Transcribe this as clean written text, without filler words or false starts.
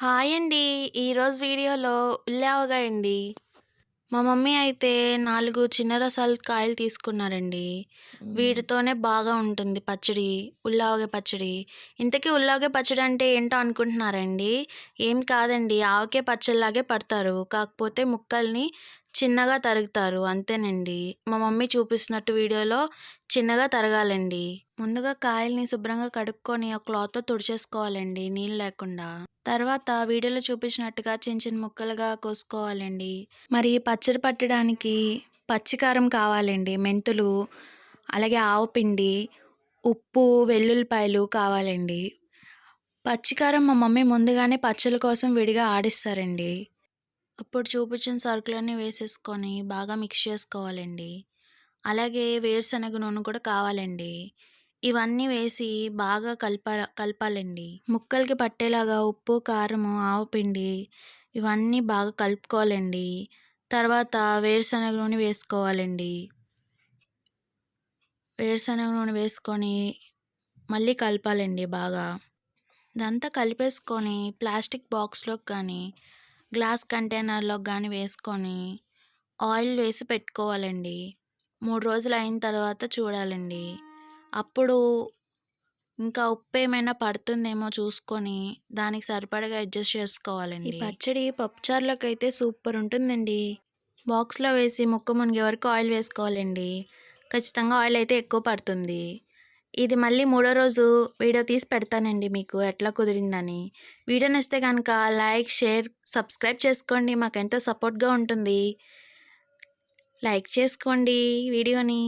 Hi అండి. ఈరోజు వీడియోలో ఉల్లావగాయ అండి. మా మమ్మీ అయితే 4 చిన్న రసాల కాయలు తీసుకున్నారండి. హ్మ్. వీటితోనే బాగా ఉంటుంది పచ్చడి, ఉల్లావగాయ పచ్చడి. ఇంతకీ ఉల్లావగాయ పచ్చడి అంటే ఏంటో అనుకుంటున్నారండి? ఏం కాదండి. ఆవకాయ పచ్చడిలాగే పడతారు. కాకపోతే ముక్కల్ని చిన్నగా తరుగుతారు అంతేనండి. మా మమ్మీ చూపిస్తున్నట్టు వీడియోలో చిన్నగా తరగాలండి. ముందుగా కాయల్ని శుభ్రంగా కడుక్కొని ఒక క్లాత్‌తో తుడిచేసుకోవాలండి నీళ్ళు లేకుండా. తర్వాత వీడియోలో చూపించినట్టుగా చిన్న చిన్న ముక్కలుగా కోసుకోవాలండి. మరి పచ్చడి పట్టడానికి పచ్చికారం కావాలండి. మెంతులు, అలాగే ఆవపిండి, ఉప్పు, వెల్లుల్లిపాయలు కావాలండి. పచ్చికారం మా మమ్మీ ముందుగానే పచ్చళ్ళ కోసం విడిగా ఆడిస్తారండి. అప్పుడు చూపించిన సరుకులన్నీ వేసేసుకొని బాగా మిక్స్ చేసుకోవాలండి. అలాగే వేరుశనగ నూనె కూడా కావాలండి. ఇవన్నీ వేసి బాగా కలపాలండి. ముక్కలకి పట్టేలాగా ఉప్పు, కారము, ఆవపిండి ఇవన్నీ బాగా కలుపుకోవాలండి. తర్వాత వేరుశనగ నూనె వేసుకోవాలండి. వేరుశనగ నూనె వేసుకొని మళ్ళీ కలపాలండి బాగా. ఇదంతా కలిపేసుకొని ప్లాస్టిక్ బాక్స్‌లోకి గానీ, గ్లాస్ కంటైనర్‌లోకి గానీ వేసుకొని ఆయిల్ వేసి పెట్టుకోవాలండి. 3 రోజులు అయిన తర్వాత చూడాలండి. అప్పుడు ఇంకా ఉప్పేమైనా పడుతుందేమో చూసుకొని దానికి సరిపడగా అడ్జస్ట్ చేసుకోవాలండి. ఈ పచ్చడి పప్పుచారులోకైతే సూపర్ ఉంటుందండి. బాక్స్‌లో వేసి ముక్క మునిగే వరకు ఆయిల్ వేసుకోవాలండి. ఖచ్చితంగా ఆయిల్ అయితే ఎక్కువ పడుతుంది. ఇది మళ్ళీ మూడో రోజు వీడియో తీసి పెడతానండి మీకు ఎట్లా కుదిరిందని. వీడియో నచ్చితే గనక లైక్, షేర్, సబ్స్క్రైబ్ చేసుకోండి. మాకెంతో సపోర్ట్‌గా ఉంటుంది. లైక్ చేసుకోండి వీడియోని.